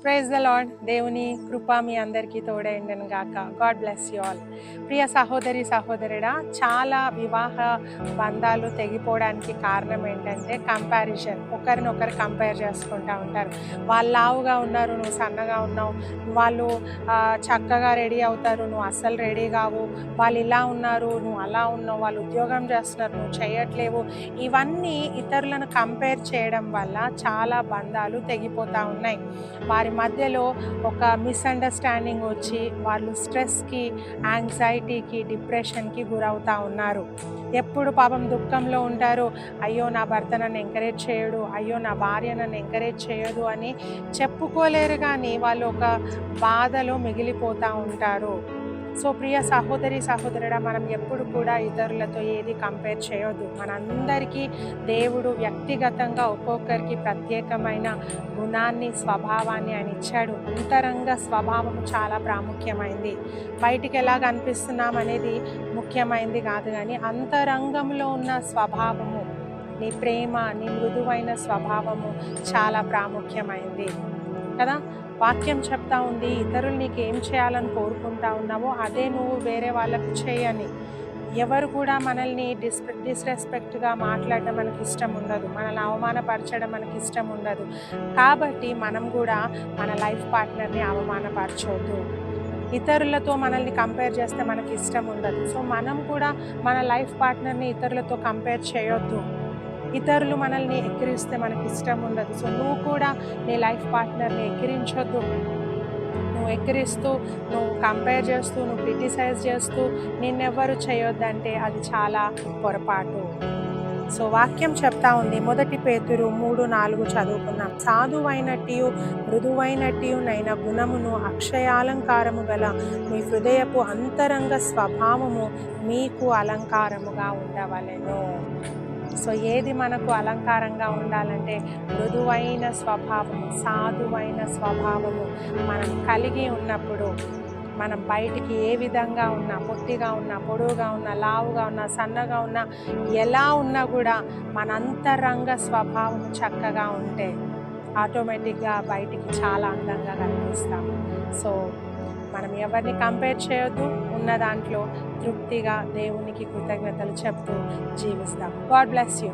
Praise the lord. దేవుని కృప మీ అందరికీ తోడైండను గాక. God bless you all. ప్రియ సహోదరి సహోదరుడా, చాలా వివాహ బంధాలు తెగిపోవడానికి కారణం ఏంటంటే కంపారిజన్. ఒకరినొకరు కంపేర్ చేసుకుంటూ ఉంటారు. వాళ్ళు లావుగా ఉన్నారు, నువ్వు సన్నగా ఉన్నావు. వాళ్ళు చక్కగా రెడీ అవుతారు, నువ్వు అస్సలు రెడీ కావు. వాళ్ళు ఇలా ఉన్నారు, నువ్వు అలా ఉన్నావు. వాళ్ళు ఉద్యోగం చేస్తున్నారు, నువ్వు చేయట్లేవు. ఇవన్నీ ఇతరులను కంపేర్ చేయడం వల్ల చాలా బంధాలు తెగిపోతూ ఉన్నాయి. వారి మధ్యలో ఒక మిస్అండర్స్టాండింగ్ వచ్చి వాళ్ళు స్ట్రెస్కి, యాంగ్జైటీకి, డిప్రెషన్కి గురవుతూ ఉన్నారు. ఎప్పుడు పాపం దుఃఖంలో ఉంటారు. అయ్యో నా భర్త నన్ను ఎంకరేజ్ చేయడు, అయ్యో నా భార్య నన్ను ఎంకరేజ్ చేయదు అని చెప్పుకోలేరు, కానీ వాళ్ళు ఒక బాధలో మిగిలిపోతూ ఉంటారు. సో ప్రియ సహోదరి సహోదరుడా, మనం ఎప్పుడు కూడా ఇతరులతో ఏది కంపేర్ చేయొద్దు. మనందరికీ దేవుడు వ్యక్తిగతంగా ఒక్కొక్కరికి ప్రత్యేకమైన గుణాన్ని, స్వభావాన్ని ఆయన ఇచ్చాడు. అంతరంగ స్వభావం చాలా ప్రాముఖ్యమైంది. బయటికి ఎలా కనిపిస్తున్నాం అనేది ముఖ్యమైనది కాదు, కానీ అంతరంగంలో ఉన్న స్వభావము, నీ ప్రేమ, నీ మృదువైన స్వభావము చాలా ప్రాముఖ్యమైంది కదా. వాక్యం చెప్తా ఉంది, ఇతరులు నీకు ఏం చేయాలని కోరుకుంటా ఉన్నావో అదే నువ్వు వేరే వాళ్ళకు చేయని. ఎవరు కూడా మనల్ని డిస్రెస్పెక్ట్గా మాట్లాడడం మనకి ఇష్టం ఉండదు, మనల్ని అవమానపరచడం మనకి ఇష్టం ఉండదు. కాబట్టి మనం కూడా మన లైఫ్ పార్ట్నర్ని అవమానపరచవద్దు. ఇతరులతో మనల్ని కంపేర్ చేస్తే మనకి ఇష్టం ఉండదు. సో మనం కూడా మన లైఫ్ పార్ట్నర్ని ఇతరులతో కంపేర్ చేయొద్దు. ఇతరులు మనల్ని ఎక్కిరిస్తే మనకి ఇష్టం ఉండదు. సో నువ్వు కూడా నీ లైఫ్ పార్ట్నర్ని ఎక్కిరించొద్దు. నువ్వు ఎక్కిరిస్తూ, నువ్వు కంపేర్ చేస్తూ, నువ్వు క్రిటిసైజ్ చేస్తూ నిన్నెవ్వరు చేయొద్దంటే అది చాలా పొరపాటు. సో వాక్యం చెప్తా ఉంది, 1 పేతురు 3:4 చదువుకుందాం. సాధువైనట్టియు మృదువైనట్టియునైన గుణమును, అక్షయాలంకారము గల మీ హృదయపు అంతరంగ స్వభావము మీకు అలంకారముగా ఉండవలెను. సో ఏది మనకు అలంకారంగా ఉండాలంటే మృదువైన స్వభావము, సాధువైన స్వభావము మనం కలిగి ఉన్నప్పుడు మనం బయటికి ఏ విధంగా ఉన్నా, పొట్టిగా ఉన్నా, పొడవుగా ఉన్నా, లావుగా ఉన్నా, సన్నగా ఉన్నా, ఎలా ఉన్నా కూడా మన అంతరంగ స్వభావం చక్కగా ఉంటే ఆటోమేటిక్గా బయటికి చాలా అందంగా కనిపిస్తాము. సో మనం ఎవరిని కంపేర్ చేయొద్దు. ఉన్న దాంట్లో తృప్తిగా దేవునికి కృతజ్ఞతలు చెప్తూ జీవిస్తాం. God bless you.